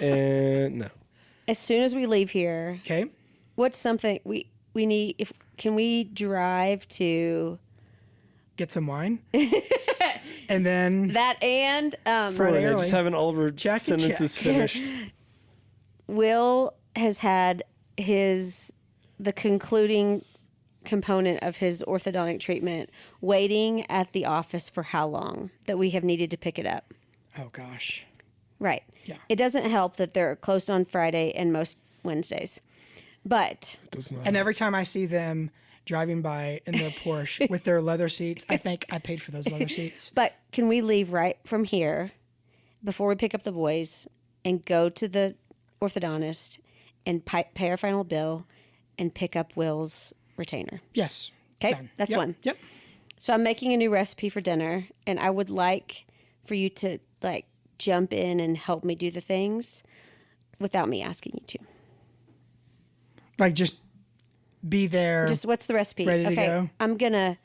And no. As soon as we leave here, Okay. what's something we need? Can we drive to Get some wine. And then that? And Friday I early. just haven't all of her Check, sentences check. finished. Will has had the concluding component of his orthodontic treatment waiting at the office for how long that we have needed to pick it up. Oh gosh. Right. Yeah. It doesn't help that they're closed on Friday and most Wednesdays. But Does not. And every time I see them driving by in their Porsche with their leather seats, I think I paid for those leather seats. can we leave right from here before we pick up the boys and go to the orthodontist and pay our final bill and pick up Will's retainer? Yes. 'Kay, Done. that's Yep, one. Yep. So I'm making a new recipe for dinner, and I would like for you to like jump in and help me do the things without me asking you to. Like, just be there. Just what's the recipe? Ready to go? I'm gonna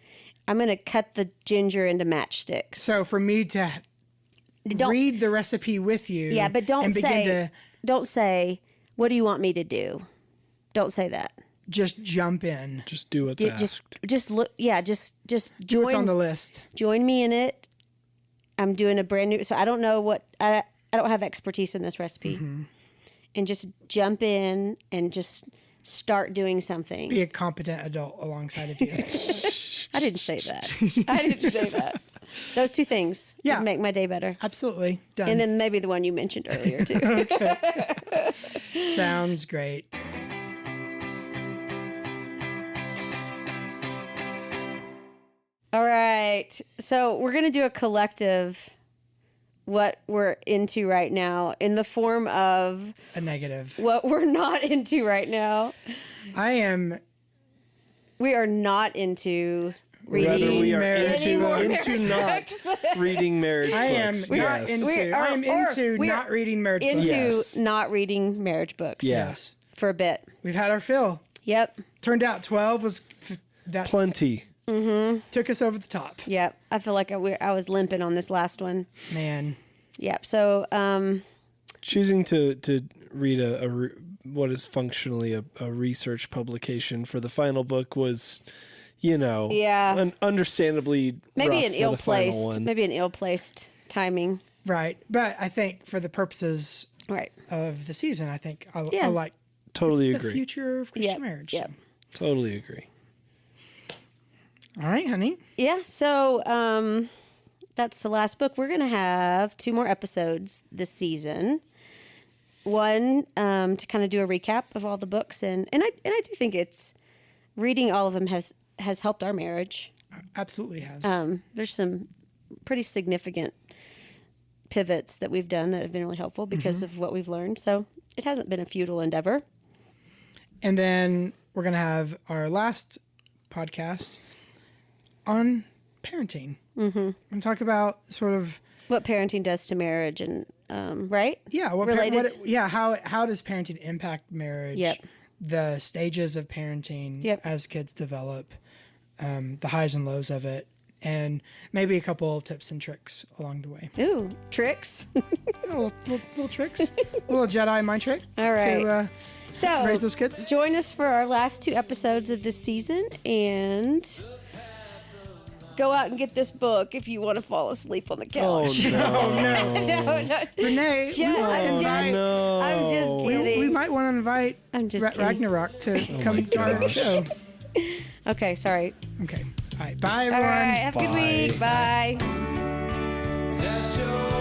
cut the ginger into matchsticks. So for me to read the recipe with you. Yeah, but don't and begin say to don't say what do you want me to do. Don't say that. just jump in. Just do what's asked. Just look. Yeah, just Do what's on the join. list. Join me in it. I'm doing a brand new. So I don't know what I don't have expertise in this recipe, and just jump in and just start doing something. Be a competent adult alongside of you. I didn't say that. I didn't say that. Those two things would make my day better. Absolutely. Done. And then maybe the one you mentioned earlier too. Sounds great. All right. So we're going to do a collective what we're into right now in the form of A negative. what we're not into right now. We are not into reading. Whether we are marriage into more or marriage into not books. reading marriage I am books. not Yes. into. I am into we are not reading marriage books. into Yes. not reading marriage books. Yes. For a bit. We've had our fill. Yep. Turned out 12 was that Plenty. took us over the top. Yep. I feel like I was limping on this last one. Man. Yep. So, Choosing to read what is functionally a research publication for the final book was, understandably maybe rough an for the final one. ill-placed timing. Right. But I think for the purposes Right. of the season, I think I Yeah. like Totally the agree. future of Christian Yep. marriage. Yep. Totally agree. All right, honey. Yeah. So, that's the last book. We're going to have 2 more episodes this season. One, to kind of do a recap of all the books. And I do think reading all of them has helped our marriage. Absolutely has. There's some pretty significant pivots that we've done that have been really helpful because of what we've learned. So it hasn't been a futile endeavor. And then we're going to have our last podcast on parenting. Mm-hmm. And talk about sort of What parenting does to marriage and, right? yeah, Related. how does parenting impact marriage? Yep. The stages of parenting Yep. as kids develop, the highs and lows of it, and maybe a couple tips and tricks along the way. Ooh, tricks. little tricks, a little Jedi mind trick. All right. To So raise those kids. join us for our last 2 episodes of this season and go out and get this book if you want to fall asleep on the Oh, couch. no. No. Renee, Just- Oh, I'm just kidding. we might want to invite I'm just kidding. Ragnarok to come to our gosh. show. Okay, sorry. Okay. All right. Bye, All everyone. right, have a good Bye. week. Bye. Let your